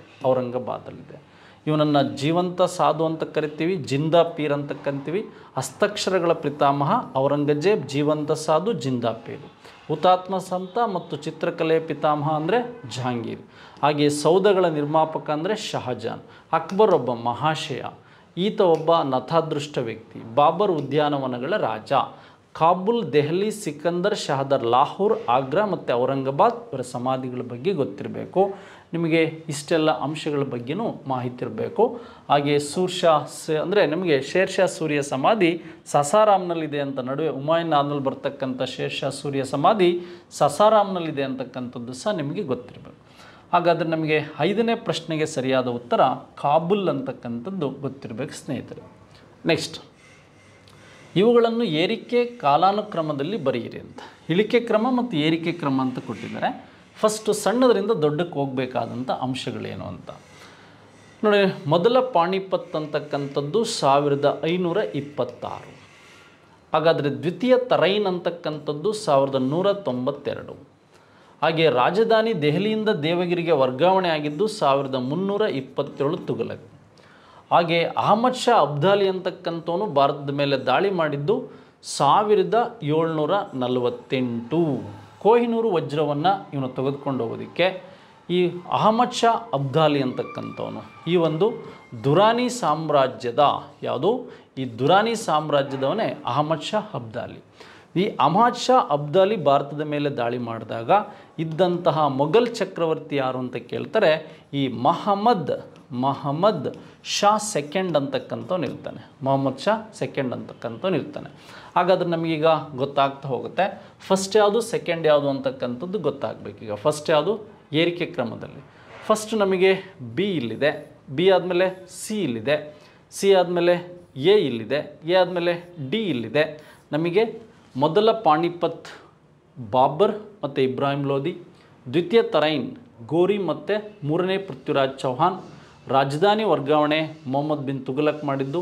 ಇವನನ್ನು ಜೀವಂತ ಸಾಧು ಅಂತ ಕರಿತೀವಿ, ಜಿಂದಾ ಪೀರ್ ಅಂತ ಕರಿತೀವಿ. ಹಸ್ತಕ್ಷರಗಳ ಪಿತಾಮಹ ಔರಂಗಜೇಬ್, ಜೀವಂತ ಸಾಧು ಜಿಂದಾ ಪೀರ್. ಹುತಾತ್ಮ ಸಂತ ಮತ್ತು ಚಿತ್ರಕಲೆಯ ಪಿತಾಮಹ ಅಂದರೆ ಜಹಾಂಗೀರ್. ಹಾಗೆ ಸೌಧಗಳ ನಿರ್ಮಾಪಕ ಅಂದರೆ ಶಹಜಾನ್. ಅಕ್ಬರ್ ಒಬ್ಬ ಮಹಾಶಯ, ಈತ ಒಬ್ಬ ನಥಾದೃಷ್ಟ ವ್ಯಕ್ತಿ. ಬಾಬರ್ ಉದ್ಯಾನವನಗಳ ರಾಜ. ಕಾಬುಲ್, ದೆಹಲಿ, ಸಿಕಂದರ್, ಶಹದಾರ್, ಲಾಹೋರ್, ಆಗ್ರಾ ಮತ್ತು ಔರಂಗಾಬಾದ್ ಇವರ ಸಮಾಧಿಗಳ ಬಗ್ಗೆ ಗೊತ್ತಿರಬೇಕು. ನಿಮಗೆ ಇಷ್ಟೆಲ್ಲ ಅಂಶಗಳ ಬಗ್ಗೆನೂ ಮಾಹಿತಿ ಇರಬೇಕು. ಹಾಗೆ ಅಂದರೆ ನಿಮಗೆ ಶೇರ್ ಶಾ ಸೂರಿಯ ಸಮಾಧಿ ಸಸಾರಾಮ್ನಲ್ಲಿದೆ ಅಂತ, ನಡುವೆ ಹುಮಾಯೂನ್ ಆದ್ಮೇಲೆ ಬರ್ತಕ್ಕಂಥ ಶೇರ್ ಶಾ ಸೂರಿಯ ಸಮಾಧಿ ಸಸಾರಾಮ್ನಲ್ಲಿದೆ ಅಂತಕ್ಕಂಥದ್ದು ಸಹ ನಿಮಗೆ ಗೊತ್ತಿರಬೇಕು. ಹಾಗಾದರೆ ನಮಗೆ 5ನೇ ಪ್ರಶ್ನೆಗೆ ಸರಿಯಾದ ಉತ್ತರ ಕಾಬುಲ್ ಅಂತಕ್ಕಂಥದ್ದು ಗೊತ್ತಿರಬೇಕು ಸ್ನೇಹಿತರೆ. ನೆಕ್ಸ್ಟ್, ಇವುಗಳನ್ನು ಏರಿಕೆ ಕಾಲಾನುಕ್ರಮದಲ್ಲಿ ಬರೆಯಿರಿ ಅಂತ. ಇಳಿಕೆ ಕ್ರಮ ಮತ್ತು ಏರಿಕೆ ಕ್ರಮ ಅಂತ ಕೊಟ್ಟಿದ್ದಾರೆ. ಫಸ್ಟು ಸಣ್ಣದರಿಂದ ದೊಡ್ಡಕ್ಕೆ ಹೋಗಬೇಕಾದಂಥ ಅಂಶಗಳೇನು ಅಂತ ನೋಡಿ. ಮೊದಲ ಪಾಣಿಪತ್ ಅಂತಕ್ಕಂಥದ್ದು 1526. ಹಾಗಾದರೆ ದ್ವಿತೀಯ ತರೈನ್ ಅಂತಕ್ಕಂಥದ್ದು 1192. ಹಾಗೆ ರಾಜಧಾನಿ ದೆಹಲಿಯಿಂದ ದೇವಗಿರಿಗೆ ವರ್ಗಾವಣೆ ಆಗಿದ್ದು 1327 ತುಘಲಕ್. ಹಾಗೆ ಅಹಮದ್ ಶಾ ಅಬ್ದಾಲಿ ಅಂತಕ್ಕಂಥವನು ಭಾರತದ ಮೇಲೆ ದಾಳಿ ಮಾಡಿದ್ದು 1748. ಕೊಹಿನೂರು ವಜ್ರವನ್ನು ಇವನು ತೆಗೆದುಕೊಂಡು ಹೋಗೋದಕ್ಕೆ ಈ ಅಹಮದ್ ಶಾ ಅಬ್ದಾಲಿ ಅಂತಕ್ಕಂಥವನು ಈ ಒಂದು ದುರಾನಿ ಸಾಮ್ರಾಜ್ಯದ ಈ ದುರಾನಿ ಸಾಮ್ರಾಜ್ಯದವನೇ ಅಹಮದ್ ಶಾ ಅಬ್ದಾಲಿ. ಈ ಅಹಮದ್ ಶಾ ಅಬ್ದಾಲಿ ಭಾರತದ ಮೇಲೆ ದಾಳಿ ಮಾಡಿದಾಗ ಇದ್ದಂತಹ ಮೊಘಲ್ ಚಕ್ರವರ್ತಿ ಯಾರು ಅಂತ ಕೇಳ್ತಾರೆ, ಈ ಮಹಮ್ಮದ್ ಶಾ ಸೆಕೆಂಡ್ ಅಂತಕ್ಕಂಥವ್ನು ಇರ್ತಾನೆ. ಮೊಹಮ್ಮದ್ ಶಾ ಸೆಕೆಂಡ್ ಅಂತಕ್ಕಂಥವ್ನು ಇರ್ತಾನೆ. ಹಾಗಾದ್ರೆ ನಮಗೀಗ ಗೊತ್ತಾಗ್ತಾ ಹೋಗುತ್ತೆ ಫಸ್ಟ್ ಯಾವುದು ಸೆಕೆಂಡ್ ಯಾವುದು ಅಂತಕ್ಕಂಥದ್ದು ಗೊತ್ತಾಗಬೇಕೀಗ. ಫಸ್ಟ್ ಯಾವುದು? ಏರಿಕೆ ಕ್ರಮದಲ್ಲಿ ಫಸ್ಟ್ ನಮಗೆ ಬಿ ಇಲ್ಲಿದೆ, ಬಿ ಆದಮೇಲೆ ಸಿ ಇಲ್ಲಿದೆ, ಸಿ ಆದಮೇಲೆ ಎ ಇಲ್ಲಿದೆ, ಎ ಆದಮೇಲೆ ಡಿ ಇಲ್ಲಿದೆ. ನಮಗೆ ಮೊದಲ ಪಾಣಿಪತ್ ಬಾಬರ್ ಮತ್ತು ಇಬ್ರಾಹಿಂ ಲೋಧಿ, ದ್ವಿತೀಯ ತರೈನ್ ಗೋರಿ ಮತ್ತು 3ನೇ ಪೃಥ್ವಿರಾಜ್ ಚೌಹಾನ್, ರಾಜಧಾನಿ ವರ್ಗಾವಣೆ ಮೊಹಮ್ಮದ್ ಬಿನ್ ತುಘಲಕ್ ಮಾಡಿದ್ದು,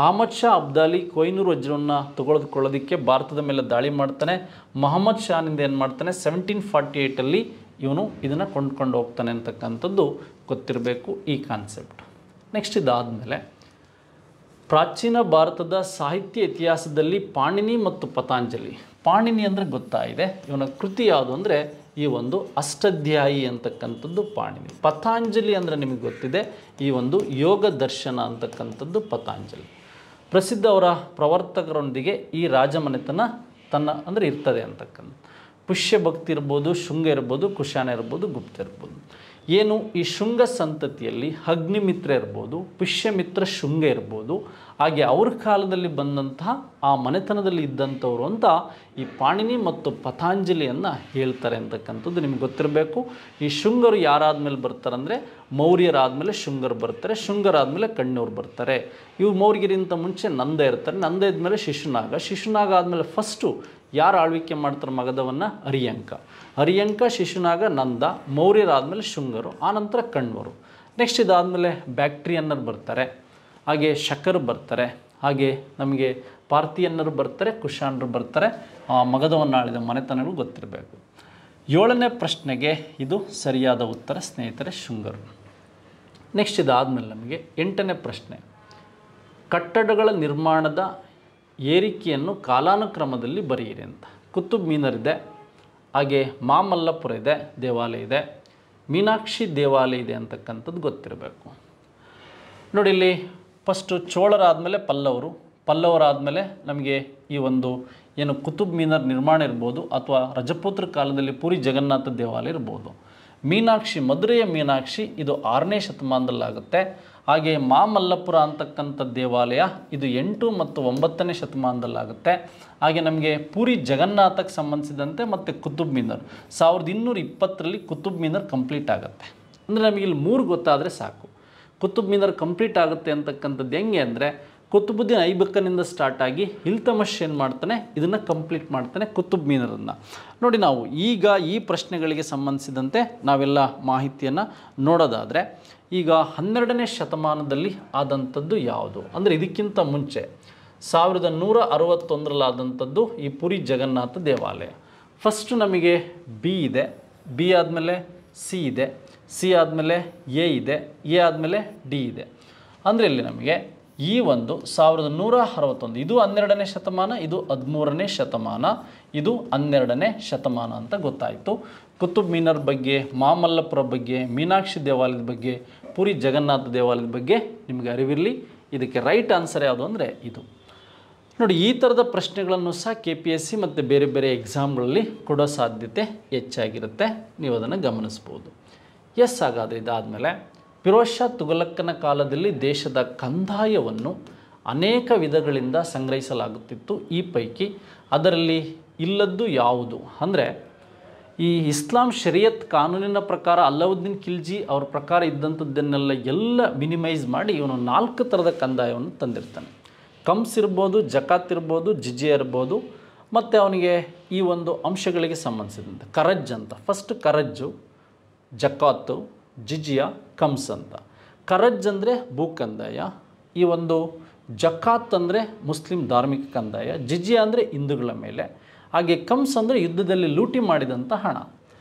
ಅಹಮದ್ ಶಾ ಅಬ್ದಾಲಿ ಕೊಹಿನೂರು ವಜ್ರವನ್ನು ತೆಗೆದುಕೊಳ್ಳೋದಕ್ಕೆ ಭಾರತದ ಮೇಲೆ ದಾಳಿ ಮಾಡ್ತಾನೆ. ಮೊಹಮ್ಮದ್ ಶಾನಿಂದ ಏನು ಮಾಡ್ತಾನೆ 1748 ಇವನು ಇದನ್ನು ಕೊಂಡ್ಕೊಂಡು ಹೋಗ್ತಾನೆ ಅಂತಕ್ಕಂಥದ್ದು ಗೊತ್ತಿರಬೇಕು ಈ ಕಾನ್ಸೆಪ್ಟ್. ನೆಕ್ಸ್ಟ್ ಇದಾದಮೇಲೆ ಪ್ರಾಚೀನ ಭಾರತದ ಸಾಹಿತ್ಯ ಇತಿಹಾಸದಲ್ಲಿ ಪಾಣಿನಿ ಮತ್ತು ಪತಾಂಜಲಿ. ಪಾಣಿನಿ ಅಂದರೆ ಗೊತ್ತಾಗಿದೆ, ಇವನ ಕೃತಿ ಯಾವುದು ಅಂದರೆ ಈ ಒಂದು ಅಷ್ಟಾಧ್ಯಾಯಿ ಅಂತಕ್ಕಂಥದ್ದು ಪಾಣಿನಿ. ಪತಾಂಜಲಿ ಅಂದರೆ ನಿಮಗೆ ಗೊತ್ತಿದೆ, ಈ ಒಂದು ಯೋಗ ದರ್ಶನ ಅಂತಕ್ಕಂಥದ್ದು ಪತಾಂಜಲಿ. ಪ್ರಸಿದ್ಧ ಅವರ ಪ್ರವರ್ತಕರೊಂದಿಗೆ ಈ ರಾಜಮನೆತನ ಅಂದರೆ ಇರ್ತದೆ ಅಂತಕ್ಕಂಥ. ಪುಷ್ಯ ಭಕ್ತಿ ಇರ್ಬೋದು, ಶುಂಗ ಇರ್ಬೋದು, ಕುಶಾನ ಇರ್ಬೋದು, ಗುಪ್ತ ಇರ್ಬೋದು. ಏನು ಈ ಶುಂಗ ಸಂತತಿಯಲ್ಲಿ ಅಗ್ನಿಮಿತ್ರ ಇರ್ಬೋದು, ಪುಷ್ಯಮಿತ್ರ ಶುಂಗ ಇರ್ಬೋದು. ಹಾಗೆ ಅವ್ರ ಕಾಲದಲ್ಲಿ ಬಂದಂತಹ ಆ ಮನೆತನದಲ್ಲಿ ಇದ್ದಂಥವ್ರು ಅಂತ ಈ ಪಾಣಿನಿ ಮತ್ತು ಪತಾಂಜಲಿಯನ್ನು ಹೇಳ್ತಾರೆ ಅಂತಕ್ಕಂಥದ್ದು ನಿಮ್ಗೆ ಗೊತ್ತಿರಬೇಕು. ಈ ಶುಂಗರು ಯಾರಾದ್ಮೇಲೆ ಬರ್ತಾರಂದರೆ ಮೌರ್ಯರಾದಮೇಲೆ ಶುಂಗರು ಬರ್ತಾರೆ, ಶುಂಗರಾದಮೇಲೆ ಕಣ್ಣೂರು ಬರ್ತಾರೆ. ಇವು ಮೌರ್ಯರಿಗಿಂತ ಮುಂಚೆ ನಂದ ಇರ್ತಾರೆ, ನಂದ ಇದ್ಮೇಲೆ ಶಿಶುನಾಗ, ಶಿಶುನಾಗ ಆದಮೇಲೆ ಫಸ್ಟು ಯಾರು ಆಳ್ವಿಕೆ ಮಾಡ್ತಾರೆ ಮಗಧವನ್ನು? ಹರಿಯಂಕ, ಶಿಶುನಾಗ, ನಂದ, ಮೌರ್ಯರಾದಮೇಲೆ ಶುಂಗರು, ಆನಂತರ ಕಣ್ವರು. ನೆಕ್ಸ್ಟ್ ಇದಾದಮೇಲೆ ಬ್ಯಾಕ್ಟ್ರಿಯನ್ನರು ಬರ್ತಾರೆ, ಹಾಗೆ ಶಕರು ಬರ್ತಾರೆ, ಹಾಗೆ ನಮಗೆ ಪಾರ್ಥಿಯನ್ನರು ಬರ್ತಾರೆ, ಕುಶಾನರು ಬರ್ತಾರೆ. ಮಗಧವನ್ನು ಆಳಿದ ಮನೆತನಗಳು ಗೊತ್ತಿರಬೇಕು. 7ನೇ ಪ್ರಶ್ನೆಗೆ ಇದು ಸರಿಯಾದ ಉತ್ತರ ಸ್ನೇಹಿತರೆ, ಶುಂಗರು. ನೆಕ್ಸ್ಟ್ ಇದಾದಮೇಲೆ ನಮಗೆ 8ನೇ ಪ್ರಶ್ನೆ, ಕಟ್ಟಡಗಳ ನಿರ್ಮಾಣದ ಏರಿಕೆಯನ್ನು ಕಾಲಾನುಕ್ರಮದಲ್ಲಿ ಬರೆಯಿರಿ ಅಂತ. ಕುತುಬ್ ಮಿನಾರ್ ಇದೆ, ಹಾಗೆ ಮಾಮಲ್ಲಪುರ ಇದೆ, ದೇವಾಲಯ ಇದೆ, ಮೀನಾಕ್ಷಿ ದೇವಾಲಯ ಇದೆ ಅಂತಕ್ಕಂಥದ್ದು ಗೊತ್ತಿರಬೇಕು. ನೋಡಿ ಇಲ್ಲಿ ಫಸ್ಟು ಚೋಳರಾದಮೇಲೆ ಪಲ್ಲವರಾದಮೇಲೆ ನಮಗೆ ಈ ಒಂದು ಏನು ಕುತುಬ್ ಮಿನಾರ್ ನಿರ್ಮಾಣ ಇರ್ಬೋದು, ಅಥವಾ ರಜಪೂತ್ರ ಕಾಲದಲ್ಲಿ ಪುರಿ ಜಗನ್ನಾಥ ದೇವಾಲಯ ಇರ್ಬೋದು. ಮೀನಾಕ್ಷಿ, ಮಧುರೆಯ ಮೀನಾಕ್ಷಿ, ಇದು 6ನೇ ಶತಮಾನದಲ್ಲಾಗುತ್ತೆ. ಹಾಗೆ ಮಾಮಲ್ಲಪುರ ಅಂತಕ್ಕಂಥ ದೇವಾಲಯ ಇದು 8 ಮತ್ತು 9ನೇ ಶತಮಾನದಲ್ಲಾಗುತ್ತೆ. ಹಾಗೆ ನಮಗೆ ಪುರಿ ಜಗನ್ನಾಥಕ್ಕೆ ಸಂಬಂಧಿಸಿದಂತೆ ಮತ್ತು ಕುತುಬ್ ಮಿನಾರ್ 1220ರಲ್ಲಿ ಕುತುಬ್ ಮಿನಾರ್ ಕಂಪ್ಲೀಟ್ ಆಗುತ್ತೆ. ಅಂದರೆ ನಮಗೆ ಇಲ್ಲಿ 3 ಗೊತ್ತಾದರೆ ಸಾಕು. ಕುತುಬ್ ಮಿನಾರ್ ಕಂಪ್ಲೀಟ್ ಆಗುತ್ತೆ ಅಂತಕ್ಕಂಥದ್ದು ಹೆಂಗೆ ಅಂದರೆ, ಕುತುಬುದ್ದೀನ್ ಐಬಕ್ಕನಿಂದ ಸ್ಟಾರ್ಟ್ ಆಗಿ ಇಲ್ತಮಷ್ ಏನು ಮಾಡ್ತಾನೆ, ಇದನ್ನು ಕಂಪ್ಲೀಟ್ ಮಾಡ್ತಾನೆ ಕುತುಬ್ ಮಿನಾರನ್ನು. ನೋಡಿ, ನಾವು ಈಗ ಈ ಪ್ರಶ್ನೆಗಳಿಗೆ ಸಂಬಂಧಿಸಿದಂತೆ ನಾವೆಲ್ಲ ಮಾಹಿತಿಯನ್ನು ನೋಡೋದಾದರೆ, ಈಗ 12ನೇ ಶತಮಾನದಲ್ಲಿ ಆದಂಥದ್ದು ಯಾವುದು ಅಂದರೆ, ಇದಕ್ಕಿಂತ ಮುಂಚೆ 1161ರಲ್ಲಾದಂಥದ್ದು ಈ ಪುರಿ ಜಗನ್ನಾಥ ದೇವಾಲಯ. ಫಸ್ಟು ನಮಗೆ ಬಿ ಇದೆ, ಬಿ ಆದಮೇಲೆ ಸಿ ಇದೆ, ಸಿ ಆದಮೇಲೆ ಎ ಇದೆ, ಎ ಆದಮೇಲೆ ಡಿ ಇದೆ. ಅಂದರೆ ಇಲ್ಲಿ ನಮಗೆ ಈ ಒಂದು 1161, ಇದು 12ನೇ ಶತಮಾನ, ಇದು 13ನೇ ಶತಮಾನ, ಇದು 12ನೇ ಶತಮಾನ ಅಂತ ಗೊತ್ತಾಯಿತು. ಕುತುಬ್ ಮಿನಾರ್ ಬಗ್ಗೆ, ಮಾಮಲ್ಲಪುರ ಬಗ್ಗೆ, ಮೀನಾಕ್ಷಿ ದೇವಾಲಯದ ಬಗ್ಗೆ, ಪುರಿ ಜಗನ್ನಾಥ ದೇವಾಲಯದ ಬಗ್ಗೆ ನಿಮಗೆ ಅರಿವಿರಲಿ. ಇದಕ್ಕೆ ರೈಟ್ ಆನ್ಸರ್ ಯಾವುದು ಅಂದರೆ ಇದು. ನೋಡಿ, ಈ ಥರದ ಪ್ರಶ್ನೆಗಳನ್ನು ಸಹ KPSC ಮತ್ತು ಬೇರೆ ಬೇರೆ ಎಕ್ಸಾಮ್ಗಳಲ್ಲಿ ಕೊಡೋ ಸಾಧ್ಯತೆ ಹೆಚ್ಚಾಗಿರುತ್ತೆ. ನೀವು ಅದನ್ನು ಗಮನಿಸ್ಬೋದು. ಎಸ್, ಹಾಗಾದರೆ ಇದಾದಮೇಲೆ ಫಿರೋಜ್ ಶಾ ತುಘಲಕ್ಕನ ಕಾಲದಲ್ಲಿ ದೇಶದ ಕಂದಾಯವನ್ನು ಅನೇಕ ವಿಧಗಳಿಂದ ಸಂಗ್ರಹಿಸಲಾಗುತ್ತಿತ್ತು. ಈ ಪೈಕಿ ಅದರಲ್ಲಿ ಇಲ್ಲದ್ದು ಯಾವುದು ಅಂದರೆ, ಈ ಇಸ್ಲಾಂ ಶರಿಯತ್ ಕಾನೂನಿನ ಪ್ರಕಾರ ಅಲ್ಲಾವುದ್ದೀನ್ ಖಿಲ್ಜಿ ಅವ್ರ ಪ್ರಕಾರ ಇದ್ದಂಥದ್ದನ್ನೆಲ್ಲ ಎಲ್ಲ ಮಿನಿಮೈಸ್ ಮಾಡಿ ಇವನು 4 ಥರದ ಕಂದಾಯವನ್ನು ತಂದಿರ್ತಾನೆ. ಕಮ್ಸ್ ಇರ್ಬೋದು, ಜಕಾತ್ ಇರ್ಬೋದು, ಜಿಜಿಯಾ ಇರ್ಬೋದು, ಮತ್ತು ಅವನಿಗೆ ಈ ಒಂದು ಅಂಶಗಳಿಗೆ ಸಂಬಂಧಿಸಿದಂತೆ ಕರಜ್ ಅಂತ. ಫಸ್ಟ್ ಕರಜ್ಜು, ಜಕಾತು, ಜಿಜಿಯಾ, ಕಮ್ಸ್ ಅಂತ. ಕರಜ್ ಅಂದರೆ ಭೂ ಕಂದಾಯ, ಈ ಒಂದು ಜಕಾತ್ ಅಂದರೆ ಮುಸ್ಲಿಂ ಧಾರ್ಮಿಕ ಕಂದಾಯ, ಜಿಜಿಯಾ ಅಂದರೆ ಹಿಂದೂಗಳ ಮೇಲೆ, ಹಾಗೆ ಕಮ್ಸ್ ಅಂದರೆ ಯುದ್ಧದಲ್ಲಿ ಲೂಟಿ ಮಾಡಿದಂಥ ಹಣ.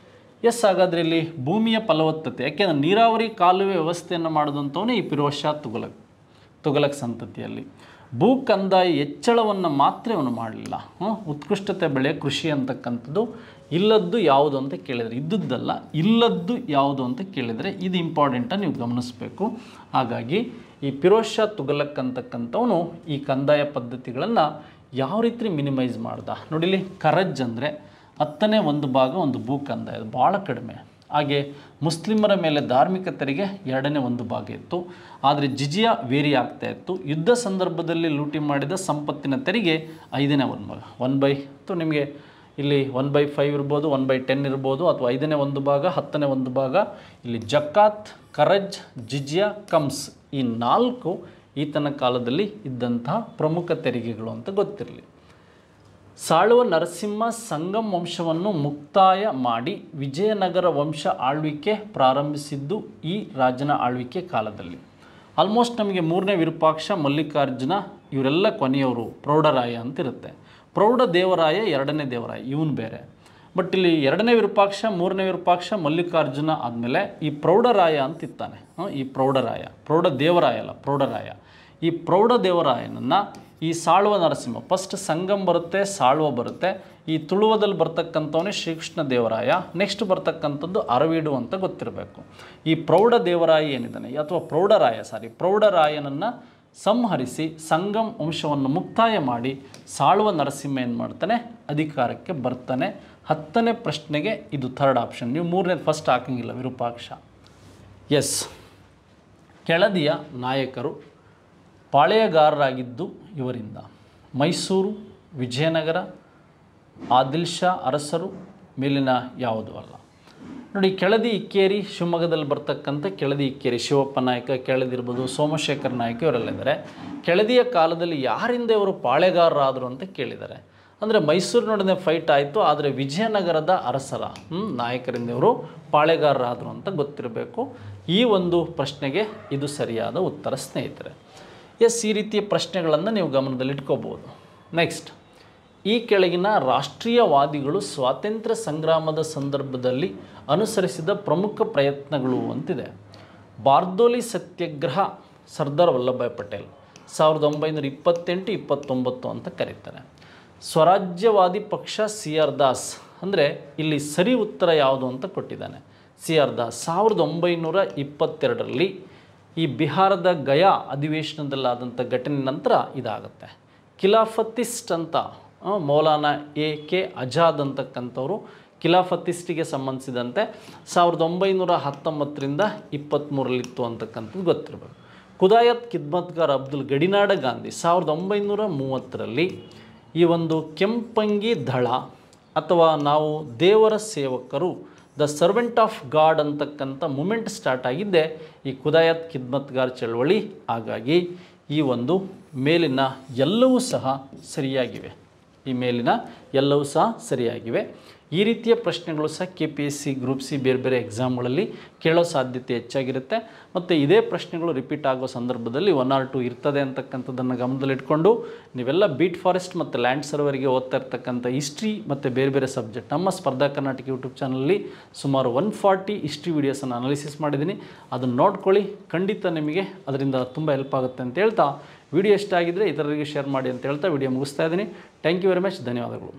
ಎಸ್, ಹಾಗಾದರೆ ಇಲ್ಲಿ ಭೂಮಿಯ ಫಲವತ್ತತೆ, ಯಾಕೆಂದರೆ ನೀರಾವರಿ ಕಾಲುವೆ ವ್ಯವಸ್ಥೆಯನ್ನು ಮಾಡಿದಂಥವನೇ ಈ ಫಿರೋಜ್ ಶಾ ತುಘಲಕ್ ಸಂತತಿಯಲ್ಲಿ. ಭೂ ಕಂದಾಯ ಹೆಚ್ಚಳವನ್ನು ಮಾತ್ರ ಇವನು ಮಾಡಲಿಲ್ಲ. ಉತ್ಕೃಷ್ಟತೆ ಬೆಳೆ ಕೃಷಿ ಅಂತಕ್ಕಂಥದ್ದು ಇಲ್ಲದ್ದು ಯಾವುದು ಅಂತ ಕೇಳಿದರೆ, ಇದ್ದದ್ದಲ್ಲ, ಇಲ್ಲದ್ದು ಯಾವುದು ಅಂತ ಕೇಳಿದರೆ ಇದು ಇಂಪಾರ್ಟೆಂಟಾಗಿ ನೀವು ಗಮನಿಸಬೇಕು. ಹಾಗಾಗಿ ಈ ಫಿರೋಜ್ ಶಾ ತುಘಲಕ್ ಅಂತಕ್ಕಂಥವನು ಈ ಕಂದಾಯ ಪದ್ಧತಿಗಳನ್ನು ಯಾವ ರೀತಿ ಮಿನಿಮೈಸ್ ಮಾಡ್ದ ನೋಡಿ. ಇಲ್ಲಿ ಕರಜ್ ಅಂದರೆ 10ನೇ 1 ಭಾಗ ಒಂದು ಭೂ ಕಂದಾಯ, ಭಾಳ ಕಡಿಮೆ. ಹಾಗೆ ಮುಸ್ಲಿಮರ ಮೇಲೆ ಧಾರ್ಮಿಕ ತೆರಿಗೆ 2ನೇ 1 ಭಾಗ ಇತ್ತು. ಆದರೆ ಜಿಜಿಯಾ ವೇರಿ ಆಗ್ತಾ ಇತ್ತು. ಯುದ್ಧ ಸಂದರ್ಭದಲ್ಲಿ ಲೂಟಿ ಮಾಡಿದ ಸಂಪತ್ತಿನ ತೆರಿಗೆ 5ನೇ 1 ಭಾಗ, 1/2 ನಿಮಗೆ ಇಲ್ಲಿ 1/5 ಇರ್ಬೋದು, 1/10 ಇರ್ಬೋದು, ಅಥವಾ 5ನೇ 1 ಭಾಗ, 10ನೇ 1 ಭಾಗ. ಇಲ್ಲಿ ಜಕಾತ್, ಕರಜ್, ಜಿಜಿಯಾ, ಕಮ್ಸ್ ಈ 4 ಈತನ ಕಾಲದಲ್ಲಿ ಇದ್ದಂತಹ ಪ್ರಮುಖ ತೆರಿಗೆಗಳು ಅಂತ ಗೊತ್ತಿರಲಿ. ಸಾಳುವ ನರಸಿಂಹ ಸಂಗಮ್ ವಂಶವನ್ನು ಮುಕ್ತಾಯ ಮಾಡಿ ವಿಜಯನಗರ ವಂಶ ಆಳ್ವಿಕೆ ಪ್ರಾರಂಭಿಸಿದ್ದು ಈ ರಾಜನ ಆಳ್ವಿಕೆ ಕಾಲದಲ್ಲಿ. ಆಲ್ಮೋಸ್ಟ್ ನಮಗೆ 3ನೇ ವಿರೂಪಾಕ್ಷ, ಮಲ್ಲಿಕಾರ್ಜುನ ಇವರೆಲ್ಲ ಕೊನೆಯವರು. ಪ್ರೌಢರಾಯ ಅಂತಿರುತ್ತೆ. ಪ್ರೌಢ ದೇವರಾಯ, 2ನೇ ದೇವರಾಯ ಇವನು ಬೇರೆ. ಬಟ್ ಇಲ್ಲಿ 2ನೇ ವಿರೂಪಾಕ್ಷ, 3ನೇ ವಿರೂಪಾಕ್ಷ, ಮಲ್ಲಿಕಾರ್ಜುನ ಆದಮೇಲೆ ಈ ಪ್ರೌಢರಾಯ ಅಂತಿತ್ತಾನೆ. ಈ ಪ್ರೌಢರಾಯ, ಪ್ರೌಢ ದೇವರಾಯ ಅಲ್ಲ, ಪ್ರೌಢರಾಯ. ಈ ಪ್ರೌಢ ದೇವರಾಯನನ್ನು ಈ ಸಾಳುವ ನರಸಿಂಹ, ಫಸ್ಟ್ ಸಂಗಮ್ ಬರುತ್ತೆ, ಸಾಳುವ ಬರುತ್ತೆ. ಈ ತುಳುವದಲ್ಲಿ ಬರ್ತಕ್ಕಂಥವನೇ ಶ್ರೀಕೃಷ್ಣ ದೇವರಾಯ. ನೆಕ್ಸ್ಟ್ ಬರ್ತಕ್ಕಂಥದ್ದು ಅರವೀಡು ಅಂತ ಗೊತ್ತಿರಬೇಕು. ಈ ಪ್ರೌಢ ದೇವರಾಯ ಏನಿದ್ದಾನೆ, ಅಥವಾ ಪ್ರೌಢರಾಯನನ್ನು ಸಂಹರಿಸಿ ಸಂಗಮ್ ವಂಶವನ್ನು ಮುಕ್ತಾಯ ಮಾಡಿ ಸಾಳುವ ನರಸಿಂಹ ಏನು ಮಾಡ್ತಾನೆ, ಅಧಿಕಾರಕ್ಕೆ ಬರ್ತಾನೆ. 10ನೇ ಪ್ರಶ್ನೆಗೆ ಇದು 3rd ಆಪ್ಷನ್. ನೀವು 3ನೇ ಫಸ್ಟ್ ಹಾಕಂಗಿಲ್ಲ, ವಿರೂಪಾಕ್ಷ. ಎಸ್, ಕೆಳದಿಯ ನಾಯಕರು ಪಾಳೆಯಗಾರರಾಗಿದ್ದು ಇವರಿಂದ. ಮೈಸೂರು, ವಿಜಯನಗರ, ಆದಿಲ್ ಶಾ ಅರಸರು ಮೇಲಿನ ಯಾವುದೂ ಅಲ್ಲ. ನೋಡಿ, ಕೆಳದಿ ಇಕ್ಕೇರಿ, ಶಿವಮೊಗ್ಗದಲ್ಲಿ ಬರ್ತಕ್ಕಂಥ ಕೆಳದಿ ಇಕ್ಕೇರಿ, ಶಿವಪ್ಪ ನಾಯಕ, ಕೆಳದಿರ್ಬೋದು, ಸೋಮಶೇಖರ ನಾಯಕ ಇವರೆಲ್ಲ ಇದ್ದಾರೆ. ಕೆಳದಿಯ ಕಾಲದಲ್ಲಿ ಯಾರಿಂದ ಇವರು ಪಾಳೆಗಾರರಾದರು ಅಂತ ಕೇಳಿದ್ದಾರೆ. ಅಂದರೆ ಮೈಸೂರಿನೊಡನೆ ಫೈಟ್ ಆಯಿತು, ಆದರೆ ವಿಜಯನಗರದ ಅರಸರ ನಾಯಕರಿಂದ ಇವರು ಪಾಳೆಗಾರರಾದರು ಅಂತ ಗೊತ್ತಿರಬೇಕು. ಈ ಒಂದು ಪ್ರಶ್ನೆಗೆ ಇದು ಸರಿಯಾದ ಉತ್ತರ ಸ್ನೇಹಿತರೆ. ಎಸ್, ಈ ರೀತಿಯ ಪ್ರಶ್ನೆಗಳನ್ನು ನೀವು ಗಮನದಲ್ಲಿಟ್ಕೋಬೋದು. ನೆಕ್ಸ್ಟ್, ಈ ಕೆಳಗಿನ ರಾಷ್ಟ್ರೀಯವಾದಿಗಳು ಸ್ವಾತಂತ್ರ್ಯ ಸಂಗ್ರಾಮದ ಸಂದರ್ಭದಲ್ಲಿ ಅನುಸರಿಸಿದ ಪ್ರಮುಖ ಪ್ರಯತ್ನಗಳು ಅಂತಿದೆ. ಬಾರ್ದೋಲಿ ಸತ್ಯಾಗ್ರಹ, ಸರ್ದಾರ್ ವಲ್ಲಭಭಾಯ್ ಪಟೇಲ್. 1928-29 ಅಂತ ಕರೀತಾರೆ. ಸ್ವರಾಜ್ಯವಾದಿ ಪಕ್ಷ ಸಿ ಆರ್ ದಾಸ್, ಅಂದರೆ ಇಲ್ಲಿ ಸರಿ ಉತ್ತರ ಯಾವುದು ಅಂತ ಕೊಟ್ಟಿದ್ದಾನೆ. ಸಿ ಆರ್ ದಾಸ್ 1922ರಲ್ಲಿ ಈ ಬಿಹಾರದ ಗಯಾ ಅಧಿವೇಶನದಲ್ಲಾದಂಥ ಘಟನೆ ನಂತರ ಇದಾಗುತ್ತೆ. ಖಿಲಾಫತಿಸ್ಟ್ ಅಂತ ಮೌಲಾನಾ ಎ ಕೆ ಆಜಾದ್ ಅಂತಕ್ಕಂಥವ್ರು ಖಿಲಾಫತಿಸ್ಟಿಗೆ ಸಂಬಂಧಿಸಿದಂತೆ 1919ರಿಂದ 23ರಲ್ಲಿತ್ತು ಅಂತಕ್ಕಂಥದ್ದು ಗೊತ್ತಿರಬೇಕು. ಖುದಾಯತ್ ಖಿದ್ಮತ್ಗಾರ್ ಅಬ್ದುಲ್ ಗಡಿನಾಡ ಗಾಂಧಿ 1930ರಲ್ಲಿ ಈ ಒಂದು ಕೆಂಪಂಗಿ ದಳ ಅಥವಾ ನಾವು ದೇವರ ಸೇವಕರು, ದ ಸರ್ವೆಂಟ್ ಆಫ್ ಗಾಡ್ ಅಂತಕ್ಕಂಥ ಮೂಮೆಂಟ್ ಸ್ಟಾರ್ಟ್ ಆಗಿದ್ದೆ ಈ ಖುದಾಯತ್ ಖಿದ್ಮತ್ಗಾರ್ ಚಳವಳಿ. ಹಾಗಾಗಿ ಈ ಒಂದು ಮೇಲಿನ ಎಲ್ಲವೂ ಸಹ ಸರಿಯಾಗಿವೆ. ಈ ಮೇಲಿನ ಎಲ್ಲವೂ ಸಹ ಸರಿಯಾಗಿವೆ. ಈ ರೀತಿಯ ಪ್ರಶ್ನೆಗಳು ಸಹ KPSC ಗ್ರೂಪ್ ಸಿ ಬೇರೆ ಬೇರೆ ಎಕ್ಸಾಮ್ಗಳಲ್ಲಿ ಕೇಳೋ ಸಾಧ್ಯತೆ ಹೆಚ್ಚಾಗಿರುತ್ತೆ. ಮತ್ತು ಇದೇ ಪ್ರಶ್ನೆಗಳು ರಿಪೀಟ್ ಆಗೋ ಸಂದರ್ಭದಲ್ಲಿ 1 or 2 ಇರ್ತದೆ ಅಂತಕ್ಕಂಥದ್ದನ್ನು ಗಮನದಲ್ಲಿಟ್ಕೊಂಡು ನೀವೆಲ್ಲ ಬೀಟ್ ಫಾರೆಸ್ಟ್ ಮತ್ತು ಲ್ಯಾಂಡ್ ಸರ್ವರಿಗೆ ಓದ್ತಾ ಇರ್ತಕ್ಕಂಥ ಹಿಸ್ಟ್ರಿ ಮತ್ತು ಬೇರೆ ಬೇರೆ ಸಬ್ಜೆಕ್ಟ್ ನಮ್ಮ ಸ್ಪರ್ಧಾ ಕರ್ನಾಟಕ ಯೂಟ್ಯೂಬ್ ಚಾನಲಲ್ಲಿ ಸುಮಾರು 140 ಹಿಸ್ಟ್ರಿ ವೀಡಿಯೋಸನ್ನು ಅನಾಲಿಸಿಸ್ ಮಾಡಿದ್ದೀನಿ. ಅದನ್ನು ನೋಡ್ಕೊಳ್ಳಿ, ಖಂಡಿತ ನಿಮಗೆ ಅದರಿಂದ ತುಂಬ ಹೆಲ್ಪ್ ಆಗುತ್ತೆ ಅಂತ ಹೇಳ್ತಾ, ವಿಡಿಯೋ ಇಷ್ಟ ಆಗಿದ್ದರೆ ಇತರರಿಗೆ ಶೇರ್ ಮಾಡಿ ಅಂತ ಹೇಳ್ತಾ ವಿಡಿಯೋ ಮುಗಿಸ್ತಾ ಇದ್ದೀನಿ. Thank you very much. ಧನ್ಯವಾದಗಳು.